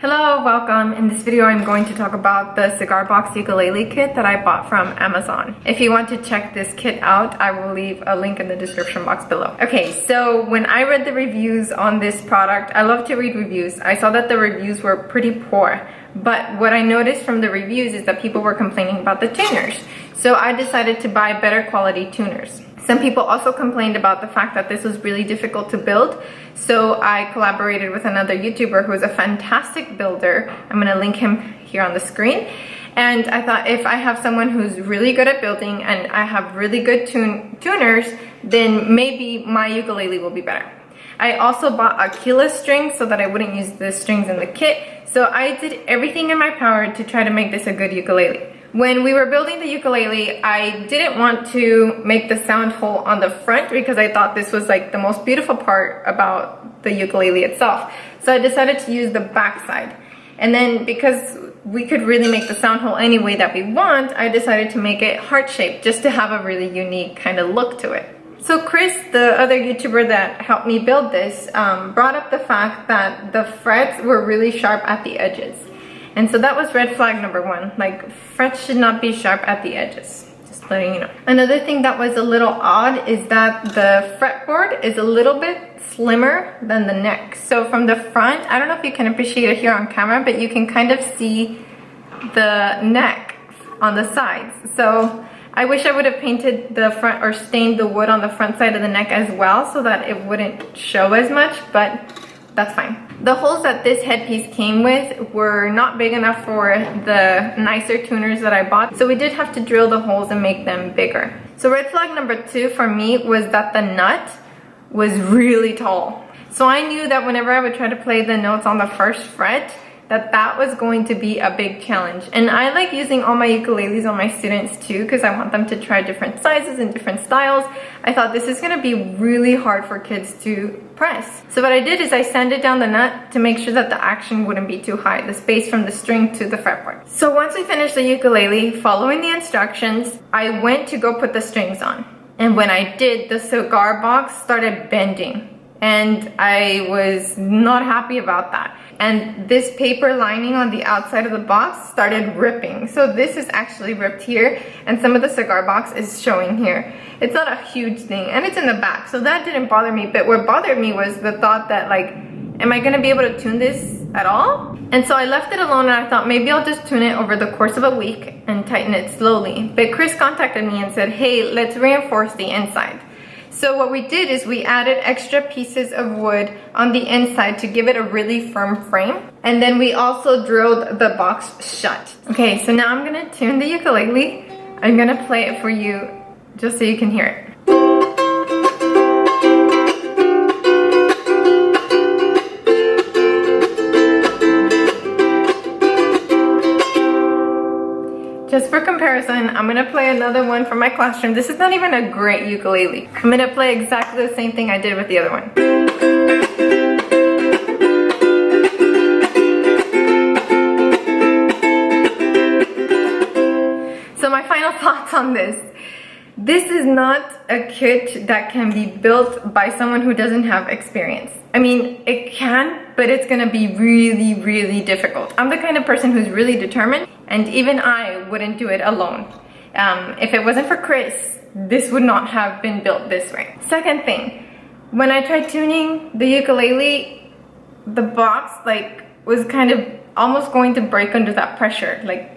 Hello, welcome. In this video I'm going to talk about the Cigar Box ukulele kit that I bought from Amazon. If you want to check this kit out, I will leave a link in the description box below. Okay, so when I read the reviews on this product, I love to read reviews. I saw that the reviews were pretty poor, but what I noticed from the reviews is that people were complaining about the tuners. So I decided to buy better quality tuners. Some people also complained about the fact that this was really difficult to build, so I collaborated with another YouTuber who is a fantastic builder. I'm gonna link him here on the screen. And I thought if I have someone who's really good at building and I have really good tuners, then maybe my ukulele will be better. I also bought Aquila Strings so that I wouldn't use the strings in the kit. So I did everything in my power to try to make this a good ukulele. When we were building the ukulele, I didn't want to make the sound hole on the front because I thought this was like the most beautiful part about the ukulele itself. So I decided to use the back side. And then because we could really make the sound hole any way that we want, I decided to make it heart-shaped just to have a really unique kind of look to it. So Chris, the other YouTuber that helped me build this, brought up the fact that the frets were really sharp at the edges. And so that was red flag number one. Like, frets should not be sharp at the edges. Just letting you know. Another thing that was a little odd is that the fretboard is a little bit slimmer than the neck. So from the front, I don't know if you can appreciate it here on camera, but you can kind of see the neck on the sides. So I wish I would have painted the front or stained the wood on the front side of the neck as well so that it wouldn't show as much, but that's fine. The holes that this headpiece came with were not big enough for the nicer tuners that I bought, so we did have to drill the holes and make them bigger. So red flag number two for me was that the nut was really tall. So I knew that whenever I would try to play the notes on the first fret, that was going to be a big challenge. And I like using all my ukuleles on my students too because I want them to try different sizes and different styles. I thought this is going to be really hard for kids to press. So what I did is I sanded down the nut to make sure that the action wouldn't be too high, the space from the string to the fretboard. So once we finished the ukulele, following the instructions, I went to go put the strings on. And when I did, the cigar box started bending. And I was not happy about that. And this paper lining on the outside of the box started ripping. So this is actually ripped here, and some of the cigar box is showing here. It's not a huge thing, and it's in the back, so that didn't bother me. But what bothered me was the thought that, like, am I gonna be able to tune this at all? And so I left it alone, and I thought maybe I'll just tune it over the course of a week and tighten it slowly. But Chris contacted me and said, hey, let's reinforce the inside. So what we did is we added extra pieces of wood on the inside to give it a really firm frame. And then we also drilled the box shut. Okay, so now I'm gonna tune the ukulele. I'm gonna play it for you just so you can hear it. Just for comparison, I'm gonna play another one from my classroom. This is not even a great ukulele. I'm gonna play exactly the same thing I did with the other one. So my final thoughts on this. This is not a kit that can be built by someone who doesn't have experience. I mean, it can, but it's gonna be really, really difficult. I'm the kind of person who's really determined, and even I wouldn't do it alone. If it wasn't for Chris, this would not have been built this way. Second thing, when I tried tuning the ukulele, the box was kind of almost going to break under that pressure. Like,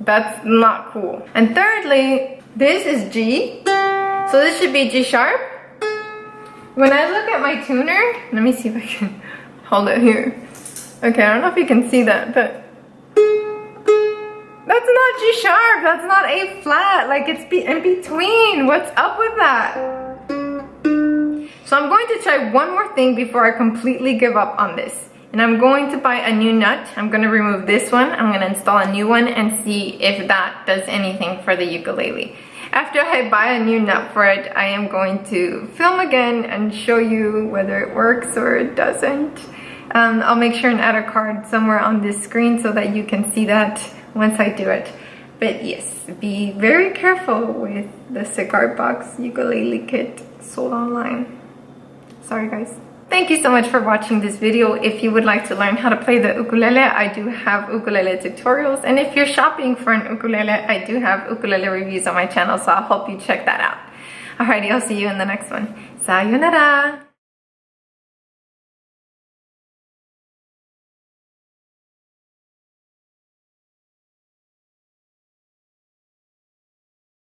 that's not cool. And thirdly, this is G, so this should be G sharp. When I look at my tuner, let me see if I can hold it here. Okay, I don't know if you can see that, but that's not G sharp, that's not A flat, like it's in between. What's up with that? So I'm going to try one more thing before I completely give up on this. And I'm going to buy a new nut. I'm going to remove this one, I'm going to install a new one and see if that does anything for the ukulele. After I buy a new nut for it, I am going to film again and show you whether it works or it doesn't. I'll make sure and add a card somewhere on this screen so that you can see that once I do it. But yes, be very careful with the Cigar Box ukulele kit sold online. Sorry guys. Thank you so much for watching this video. If you would like to learn how to play the ukulele, I do have ukulele tutorials. And if you're shopping for an ukulele, I do have ukulele reviews on my channel, so I'll help you check that out. Alrighty, I'll see you in the next one. Sayonara!